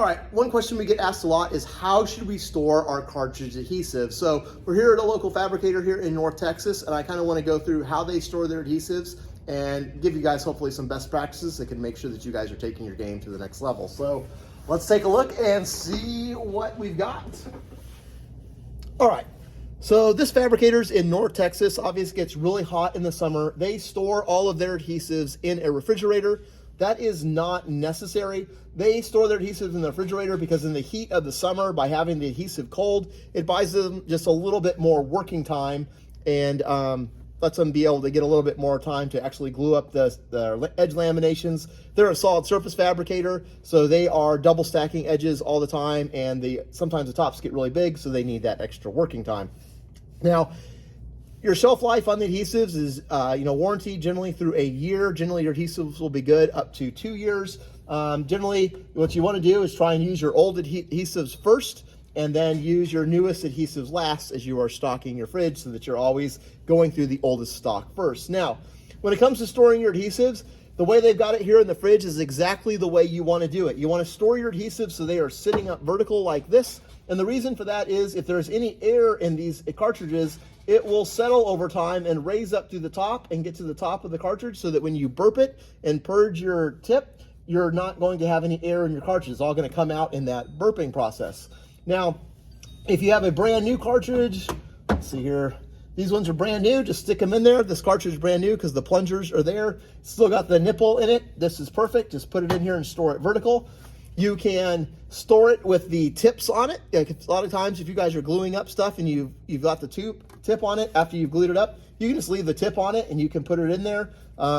All right, one question we get asked a lot is how should we store our cartridge adhesive? So we're here at a local fabricator here in North Texas, and I kind of want to go through how they store their adhesives and give you guys hopefully some best practices that can make sure that you guys are taking your game to the next level. So let's take a look and see what we've got. All right, so this fabricator's in North Texas. Obviously it gets really hot in the summer. They store all of their adhesives in a refrigerator. That is not necessary. They store their adhesives in the refrigerator because in the heat of the summer, by having the adhesive cold, it buys them just a little bit more working time and lets them be able to get a little bit more time to actually glue up the edge laminations. They're a solid surface fabricator, so they are double stacking edges all the time, and sometimes the tops get really big, so they need that extra working time. Now, your shelf life on the adhesives is, warranty generally through a year. Generally, your adhesives will be good up to 2 years. Generally, what you want to do is try and use your old adhesives first, and then use your newest adhesives last as you are stocking your fridge, so that you're always going through the oldest stock first. Now, when it comes to storing your adhesives, the way they've got it here in the fridge is exactly the way you want to do it. You want to store your adhesives so they are sitting up vertical like this. And the reason for that is if there's any air in these cartridges, it will settle over time and raise up to the top and get to the top of the cartridge, so that when you burp it and purge your tip, you're not going to have any air in your cartridge. It's all going to come out in that burping process. Now, if you have a brand new cartridge, let's see here, these ones are brand new, just stick them in there. This cartridge is brand new because the plungers are there. Still got the nipple in it. This is perfect. Just put it in here and store it vertical. You can store it with the tips on it. Like a lot of times if you guys are gluing up stuff and you've got the tip on it after you've glued it up, you can just leave the tip on it and you can put it in there.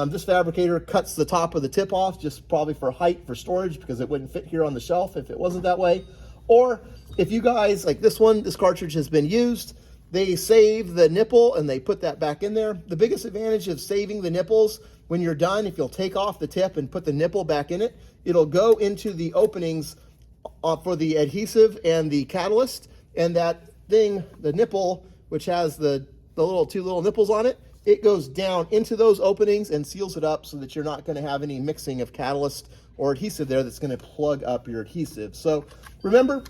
This fabricator cuts the top of the tip off just probably for height for storage, because it wouldn't fit here on the shelf if it wasn't that way. Or if you guys, like this cartridge has been used, they save the nipple and they put that back in there. The biggest advantage of saving the nipples, when you're done, if you'll take off the tip and put the nipple back in it, it'll go into the openings for the adhesive and the catalyst, and that thing, the nipple, which has the two little nipples on it, it goes down into those openings and seals it up so that you're not going to have any mixing of catalyst or adhesive there that's going to plug up your adhesive. So remember,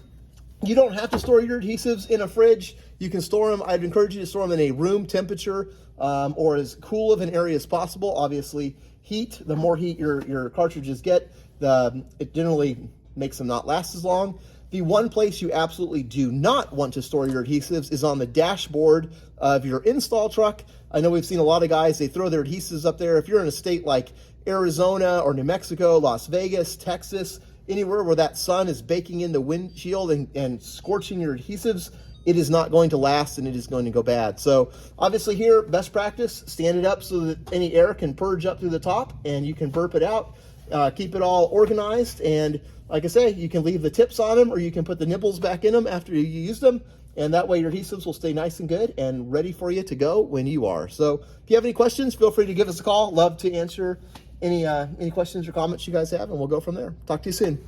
you don't have to store your adhesives in a fridge. You can store them, I'd encourage you to store them in a room temperature or as cool of an area as possible. Obviously, heat, the more heat your cartridges get, it generally makes them not last as long. The one place you absolutely do not want to store your adhesives is on the dashboard of your install truck. I know we've seen a lot of guys, they throw their adhesives up there. If you're in a state like Arizona or New Mexico, Las Vegas, Texas, anywhere where that sun is baking in the windshield and scorching your adhesives, it is not going to last and it is going to go bad. So obviously here, best practice, stand it up so that any air can purge up through the top and you can burp it out. Keep it all organized, and like I say, you can leave the tips on them or you can put the nipples back in them after you use them, and that way your adhesives will stay nice and good and ready for you to go when you are. So if you have any questions, feel free to give us a call. Love to answer any questions or comments you guys have, and we'll go from there. Talk to you soon.